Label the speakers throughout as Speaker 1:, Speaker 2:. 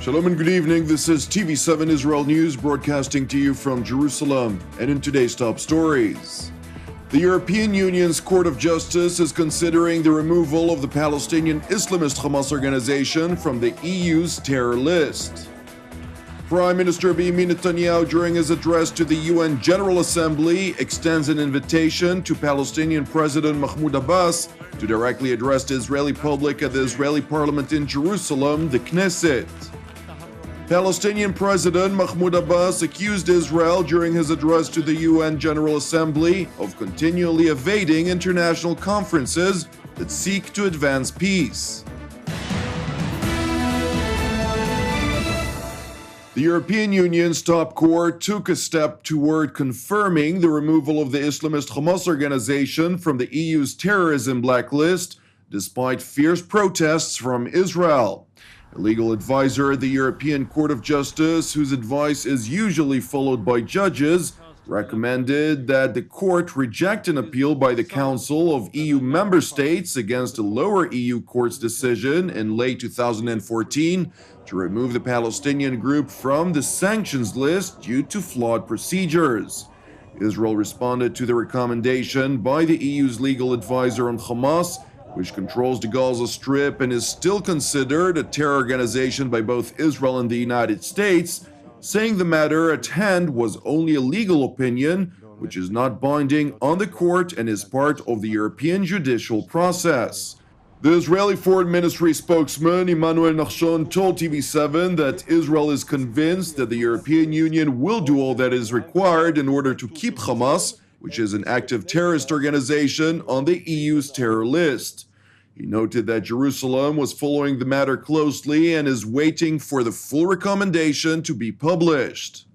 Speaker 1: Shalom and good evening. This is TV7 Israel News broadcasting to you from Jerusalem. And in today's top stories, the European Union's Court of Justice is considering the removal of the Palestinian Islamist Hamas organization from the EU's terror list. Prime Minister Benjamin Netanyahu, during his address to the UN General Assembly, extends an invitation to Palestinian President Mahmoud Abbas to directly address the Israeli public at the Israeli parliament in Jerusalem, the Knesset. Palestinian President Mahmoud Abbas accused Israel during his address to the UN General Assembly of continually evading international conferences that seek to advance peace. The European Union's top court took a step toward confirming the removal of the Islamist Hamas organization from the EU's terrorism blacklist, despite fierce protests from Israel. A legal advisor at the European Court of Justice, whose advice is usually followed by judges, recommended that the court reject an appeal by the Council of EU member states against a lower EU court's decision in late 2014 to remove the Palestinian group from the sanctions list due to flawed procedures. Israel responded to the recommendation by the EU's legal advisor on Hamas, which controls the Gaza Strip and is still considered a terror organization by both Israel and the United States, saying the matter at hand was only a legal opinion, which is not binding on the court and is part of the European judicial process. The Israeli Foreign Ministry spokesman Emmanuel Nachshon told TV7 that Israel is convinced that the European Union will do all that is required in order to keep Hamas, which is an active terrorist organization, on the EU's terror list. He noted that Jerusalem was following the matter closely and is waiting for the full recommendation to be published.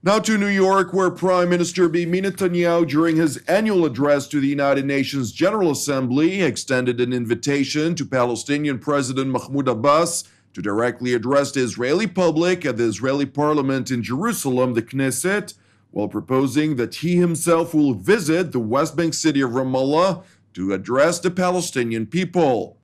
Speaker 1: Now to New York, where Prime Minister Benjamin Netanyahu, during his annual address to the United Nations General Assembly, extended an invitation to Palestinian President Mahmoud Abbas to directly address the Israeli public at the Israeli parliament in Jerusalem, the Knesset, while proposing that he himself will visit the West Bank city of Ramallah to address the Palestinian people.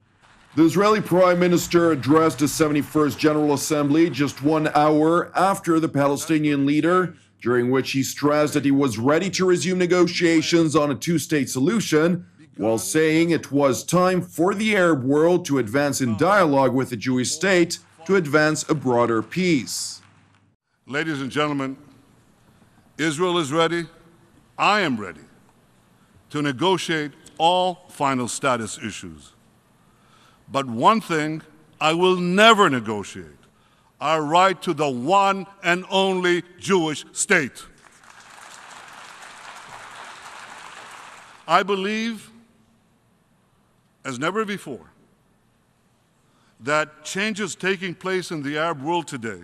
Speaker 1: The Israeli Prime Minister addressed the 71st General Assembly just 1 hour after the Palestinian leader, during which he stressed that he was ready to resume negotiations on a two-state solution, while saying it was time for the Arab world to advance in dialogue with the Jewish state to advance a broader peace.
Speaker 2: Ladies and gentlemen, Israel is ready, I am ready, to negotiate all final status issues. But one thing I will never negotiate: our right to the one and only Jewish state. I believe, as never before, that changes taking place in the Arab world today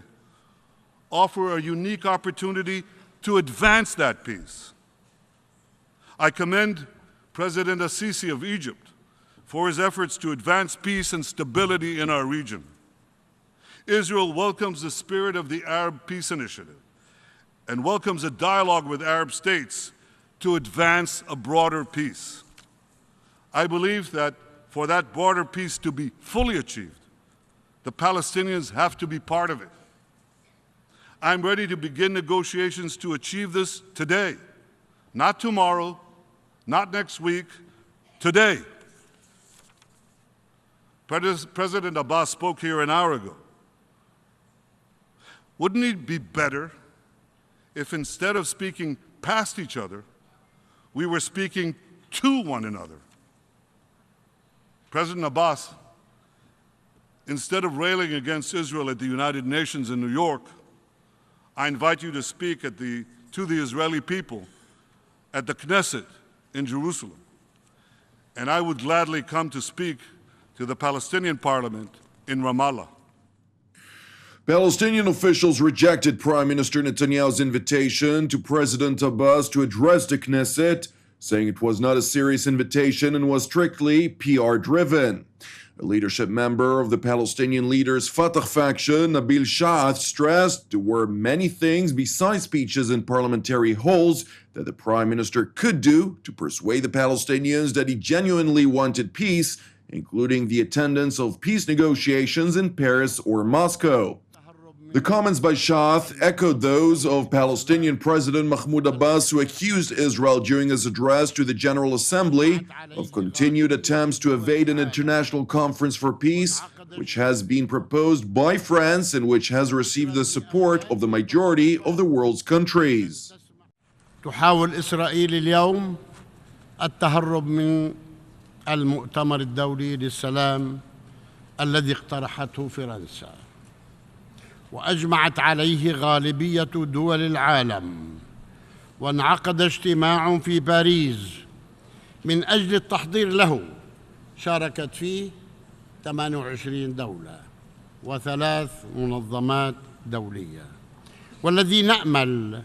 Speaker 2: offer a unique opportunity to advance that peace. I commend President Sisi of Egypt for his efforts to advance peace and stability in our region. Israel welcomes the spirit of the Arab Peace Initiative and welcomes a dialogue with Arab states to advance a broader peace. I believe that for that broader peace to be fully achieved, the Palestinians have to be part of it. I'm ready to begin negotiations to achieve this today, not tomorrow, not next week, today. President Abbas spoke here an hour ago. Wouldn't it be better if instead of speaking past each other, we were speaking to one another? President Abbas, instead of railing against Israel at the United Nations in New York, I invite you to speak to the Israeli people at the Knesset in Jerusalem. And I would gladly come to speak to the Palestinian parliament in Ramallah.
Speaker 1: Palestinian officials rejected Prime Minister Netanyahu's invitation to President Abbas to address the Knesset, saying it was not a serious invitation and was strictly PR-driven. A leadership member of the Palestinian leaders' Fatah faction, Nabil Shaath, stressed there were many things besides speeches in parliamentary halls that the Prime Minister could do to persuade the Palestinians that he genuinely wanted peace including the attendance of peace negotiations in Paris or Moscow. The comments by Shaath echoed those of Palestinian President Mahmoud Abbas, who accused Israel during his address to the General Assembly of continued attempts to evade an international conference for peace, which has been proposed by France and which has received the support of the majority of the world's countries.
Speaker 3: تحاول إسرائيل اليوم التهرب من المؤتمر الدولي للسلام الذي اقترحته فرنسا وأجمعت عليه غالبية دول العالم، وانعقد اجتماع في باريس من أجل التحضير له شاركت فيه 28 دولة و3 منظمات دولية، والذي نأمل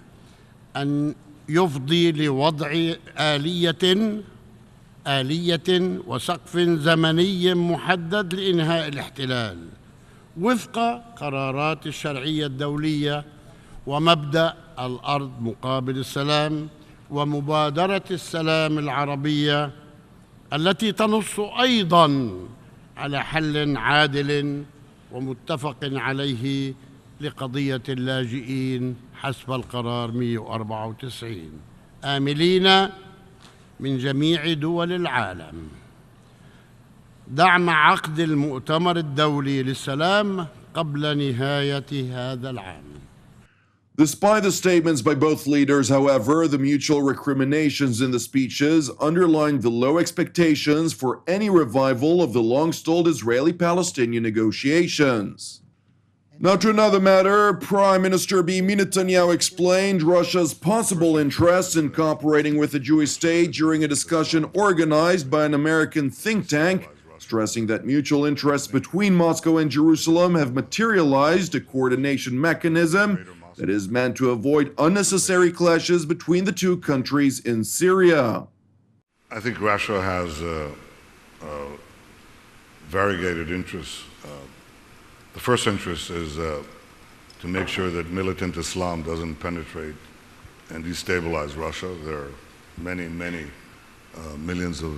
Speaker 3: أن يفضي لوضع آلية وسقف زمني محدد لإنهاء الاحتلال وفق قرارات الشرعية الدولية ومبدأ الأرض مقابل السلام ومبادرة السلام العربية التي تنص أيضاً على حل عادل ومتفق عليه لقضية اللاجئين حسب القرار 194، آملين من جميع دول العالم دعم عقد المؤتمر الدولي للسلام قبل نهاية هذا العام.
Speaker 1: Despite the statements by both leaders, however, the mutual recriminations in the speeches underlined the low expectations for any revival of the long-stalled Israeli-Palestinian negotiations. Now to another matter, Prime Minister Benjamin Netanyahu explained Russia's possible interest in cooperating with the Jewish state during a discussion organized by an American think tank, stressing that mutual interests between Moscow and Jerusalem have materialized a coordination mechanism that is meant to avoid unnecessary clashes between the two countries in Syria.
Speaker 2: I think Russia has variegated interests. The first interest is to make sure that militant Islam doesn't penetrate and destabilize Russia. There are many millions of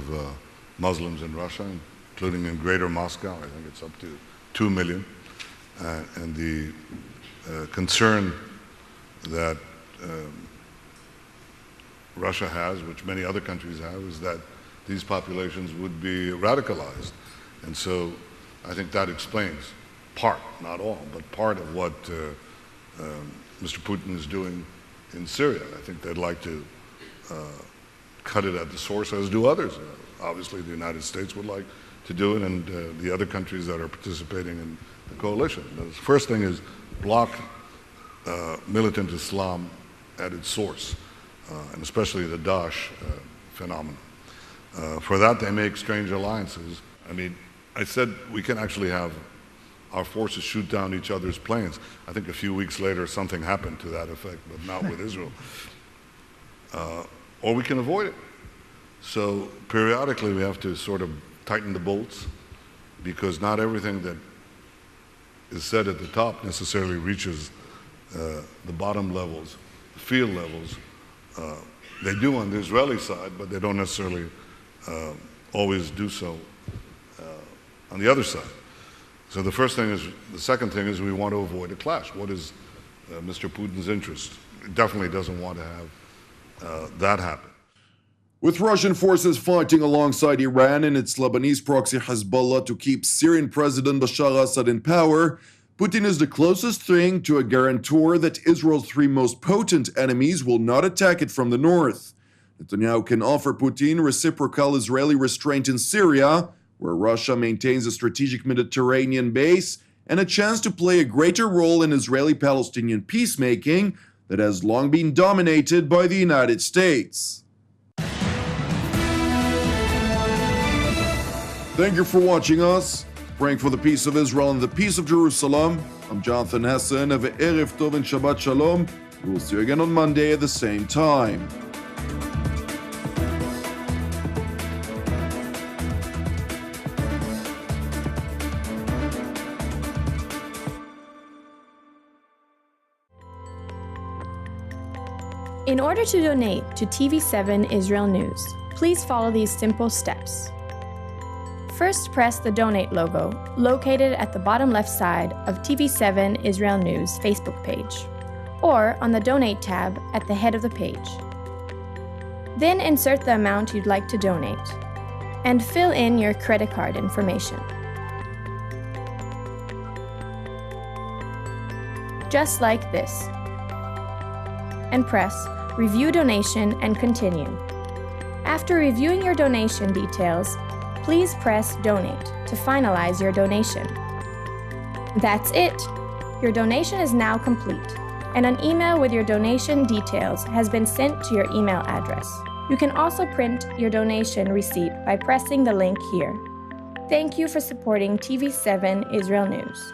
Speaker 2: Muslims in Russia, including in Greater Moscow. I think it's up to 2 million. And the concern that Russia has, which many other countries have, is that these populations would be radicalized. And so I think that explains part, not all, but part of what Mr. Putin is doing in Syria. I think they'd like to cut it at the source, as do others. Obviously, the United States would like to do it, and the other countries that are participating in the coalition. The first thing is block militant Islam at its source, and especially the Daesh phenomenon. For that, they make strange alliances. I mean, I said we can actually have our forces shoot down each other's planes. I think a few weeks later something happened to that effect, but not with Israel. Or we can avoid it. So periodically we have to sort of tighten the bolts, because not everything that is said at the top necessarily reaches the bottom levels, the field levels. They do on the Israeli side, but they don't necessarily always do so on the other side. So the second thing is we want to avoid a clash. What is Mr. Putin's interest? He definitely doesn't want to have that happen.
Speaker 1: With Russian forces fighting alongside Iran and its Lebanese proxy Hezbollah to keep Syrian President Bashar al-Assad in power, Putin is the closest thing to a guarantor that Israel's 3 most potent enemies will not attack it from the north. Netanyahu can offer Putin reciprocal Israeli restraint in Syria, where Russia maintains a strategic Mediterranean base, and a chance to play a greater role in Israeli-Palestinian peacemaking that has long been dominated by the United States. Thank you for watching us. Praying for the peace of Israel and the peace of Jerusalem. I'm Jonathan Hessen. Have an Erev Tov and Shabbat Shalom. We will see you again on Monday at the same time.
Speaker 4: In order to donate to TV7 Israel News, please follow these simple steps. First, press the Donate logo, located at the bottom left side of TV7 Israel News Facebook page, or on the Donate tab at the head of the page. Then insert the amount you'd like to donate, and fill in your credit card information. Just like this. And press Review Donation and continue. After reviewing your donation details, please press Donate to finalize your donation. That's it! Your donation is now complete, and an email with your donation details has been sent to your email address. You can also print your donation receipt by pressing the link here. Thank you for supporting TV7 Israel News.